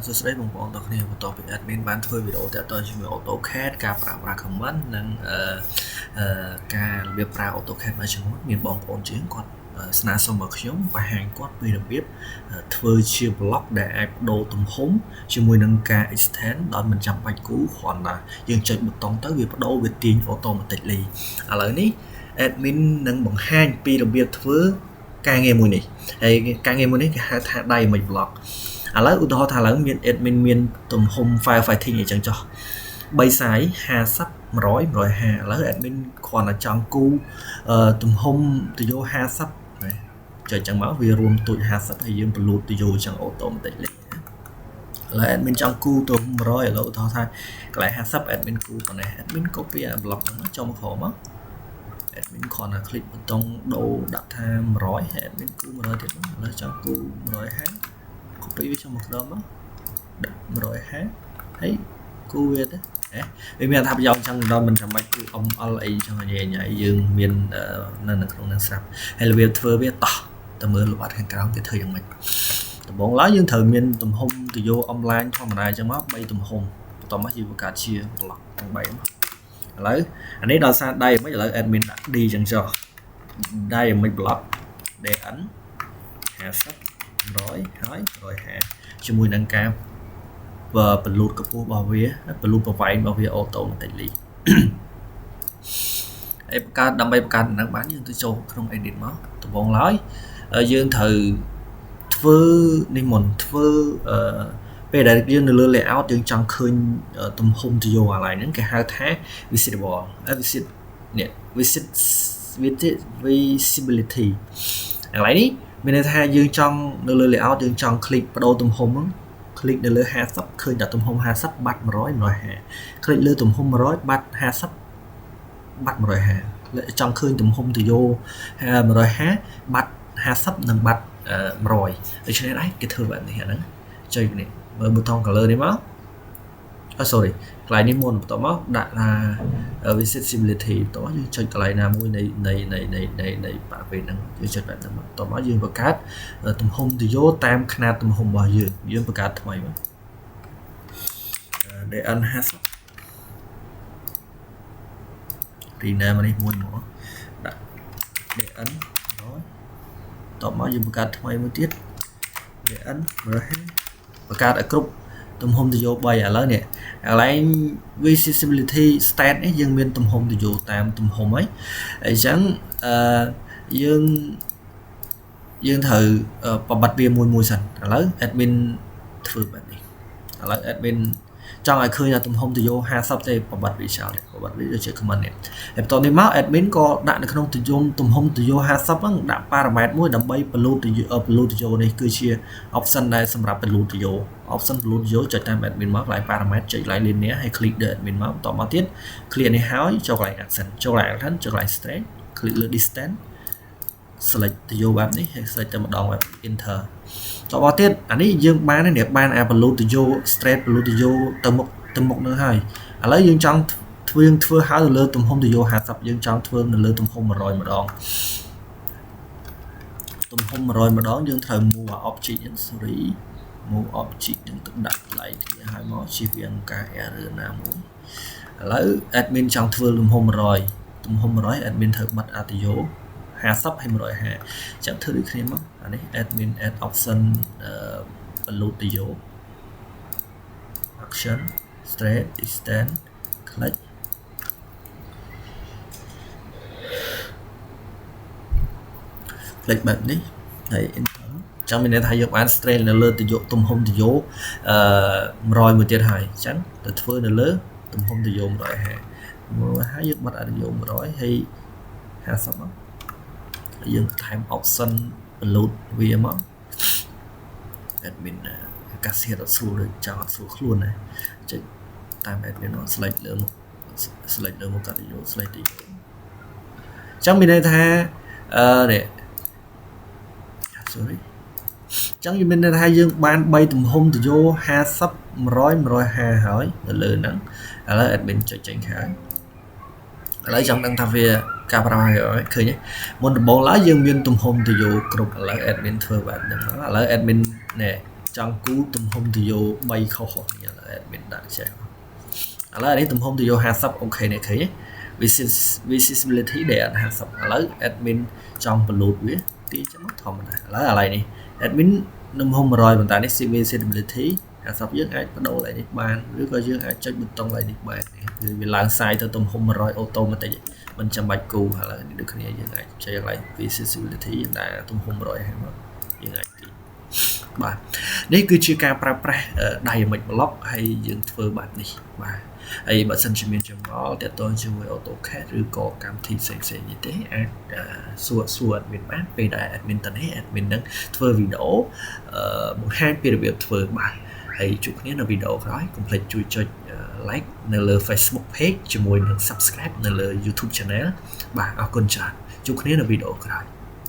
សួស្តីបងប្អូនទាំងគ្នាបន្តពី admin បានធ្វើវីដេអូទាក់ទងជាមួយ AutoCAD ការប្រើប្រាស់ comment និងការរបៀបប្រើ AutoCAD មួយចំនួនមានបងប្អូនជាងគាត់ស្នើសុំមកខ្ញុំបង្ហាញគាត់ពីរបៀបធ្វើជា block ដែលអាចបដូរទំហំជាមួយនឹងការ extend ដោយមិនចាំបាច់គូគ្រាន់តែយើងចុចប៊ូតុងទៅវាបដូរវាទាញ automatically ឥឡូវនេះ admin នឹងបង្ហាញពីរបៀបធ្វើការងារមួយនេះហើយការងារមួយនេះគេហៅថា Dynamic Block ឥឡូវឧទាហរណ៍ថាឡើងមាន admin មានទំហំ firefighting អីចឹងចុះ3 size 50 100 150ឥឡូវ admin គ្រាន់តែចង់គូទំហំទៅយក50ចុចចឹងមកវារួមទូច50ហើយយើងបលូតទៅយកចឹង automatically ឥឡូវ admin ចង់គូទៅ100ឥឡូវឧទាហរណ៍ថាកន្លែង50 admin គូប៉ុណ្ណេះ admin copy អា block ហ្នឹងចុះមកក្រោមមក admin គ្រាន់តែ click ប៊ូតុងដូរដាក់ថា100ហើយ admin គូ100ទៀតឥឡូវចង់គូ150copy វាចុះមកក្រោមមកដាក់150ហើយគូវាទៅវាមានថាប្រយោជន៍ចឹងដល់មិនចាំបាច់គូ ML អីចឹងញ៉ៃយើងមាននៅក្នុងនឹងស្រាប់ហើយរបៀបធ្វើវាតោះទៅមើលលំអិតខាងក្រោមគេធ្វើយ៉ាងម៉េចដំបូងឡើយយើងត្រូវមានទំហំទៅយក online ធម្មតាចឹងមក3ទំហំបន្ទាប់មកយើងបង្កើតជា block ទាំង3មកឥឡូវអានេះដល់សារដៃមិនឥឡូវ admin ដាក់ D ចឹងចុះ Dynamic Block DN 50 100ហើយ150ជាមួយនឹងការបលូតកម្ពស់របស់វាបលូតប្រវែងរបស់វា automatically ហើយបង្កើតដើម្បីបង្កើតហ្នឹងបានយើងទៅចូលក្នុង edit មកដំបូងឡើយយើងត្រូវធ្វើនេះមុនធ្វើពេលដែលយើងនៅលើ layout យើងចង់ឃើញទំហំទៅយកអាឡៃហ្នឹងគេហៅថា visible visibility អាឡៃនេះមានន័យថាយើងចង់នៅលើ layout យើងចង់ click បដូរទំហំហ្នឹង click នៅលើ50ឃើញតែទំហំ50បាត់100 150 click លើទំហំ100បាត់50បាត់150ចង់ឃើញទំហំទៅយក150បាត់50និងបាត់100ដូច្នេះដែរគេធ្វើបែបនេះហ្នឹងចុចនេះមើលប៊ូតុង color នេះមកsorry កន្លែងនេះមុនបន្ទាប់មកដាក់ថា visibility បន្ទាប់មកយើងចុចកន្លែងណាមួយនៃប៉ាពេហ្នឹងយើងចុចបែបហ្នឹងបន្ទាប់មកយើងបង្កើតទំហំទៅយកតាមຂະຫນាតទំហំរបស់យើងបង្កើតថ្មីមក DN 50 rename នេះមួយមកដាក់ DN 100តបមកយើងបង្កើតថ្មីមួយទៀត DN 150បង្កើតឲ្យគ្រប់ទំហំទៅយក3ឥឡូវនេះកន្លែង visibility stat នេះយើងមានទំហំទៅយកតាមទំហំហើយអញ្ចឹងយើងត្រូវបបិទវាមួយសិនឥឡូវ admin ធ្វើបែបនេះឥឡូវ admin ចង់ឲ្យឃើញថាទំហំទៅយក50ទេបបិទវាចោលបបិទវាដូចជា comment នេះហើយបន្ទាប់នេះមក admin ក៏ដាក់នៅក្នុងទំហំទៅយក50ហ្នឹងដាក់ parameter មួយដើម្បីបលូតទៅយកនេះគឺជា option ដែលសម្រាប់បលូតទៅយក option បលូតយកចុចតាម admin មកកន្លែង parameter ចុចកន្លែង linear ហើយ click លើ admin មកបន្ទាប់មកទៀត clear នេះហើយចូលកន្លែង accent ចូលកន្លែង accent ចូលកន្លែង straight click លើ distance select ទៅយកបែបនេះហើយ select តែម្ដងបែប enter តបទៀតអានេះយើងបាននេះបានអាបលូតទៅយក straight បលូតទៅយកទៅមុខនឹងហើយឥឡូវយើងចង់ធ្វើហើយទៅលើទំហំទៅយក50យើងចង់ធ្វើនៅលើទំហំ100ម្ដងទំហំ100ម្ដងយើងត្រូវ move object ហ្នឹង sorry move object នឹងទៅដាក់កន្លែងគ្នាហើយមកជៀសវាងការ error ណាមួយឥឡូវ admin ចង់ធ្វើទំហំ100 admin ត្រូវបិទអត្តយោ50ហើយ150ចាំធ្វើដូចគ្នាមកអានេះ admin add option បលូតទៅយក action straight extend click បែបនេះហើយ enter ចាំមានន័យថាយើងបាន straight នៅលើទៅយកទំហំទៅយក100មួយទៀតហើយអញ្ចឹងទៅធ្វើនៅលើទំហំទៅយក150ហើយយើងបិទអត្តយោ100ហើយ50មកយើងថែម option បលូតវាមក admin អាកាសធាតុអត់ស្រួលដូចចង់អត់ស្រួលខ្លួនណាចុចតាម admin មក select លើមកកាត់យក select ទៅចឹងមានន័យថានេះ sorry ចឹងមានន័យថាយើងបាន3ទំហំទៅយក50 100 150ហើយនៅលើហ្នឹងឥឡូវ admin ចុចចេញខាងឥឡូវចង់ដឹងថាវាការប្រើឲ្យឃើញទេមុនដំបូងឡើយយើងមានទំហំទៅយកគ្រប់ឥឡូវ admin ធ្វើបែបហ្នឹងឥឡូវ admin នេះ chẳng cú tùm hông thì vô bay khâu hồn như là admin đã chạy là đấy tùm hông thì vô hạ sắp ok này khế visibility để anh hạ sắp là admin trong blue viết tí cho mất thòng này là lại này admin nằm hông rồi mình tại này visibility hạ sắp dưới ai bắt đầu lại đi bàn nếu có dưới ai check bật tông lại đi bàn vì làm sai tới tùm hông rồi auto mà tại mình chăm bạch cù hay là được cái này dưới ai chạy lại visibility là tùm hông rồi hay mà dưới ai bà đấy cứ chưa ca pra đầy mạch block hay dựng phơi bạn đi và ấy bạn sân chuyên trong đó để tôi cho người AutoCAD rồi có cảm thấy sẽ như thế xua admin mát về đại admin tận hết admin đang phơi video một hai việc phơi bài hay chụp nhé là video nói complete chui cho like nêu Facebook page cho môi subscribe nêu YouTube channel bà ở con channel chụp nhé là video rồi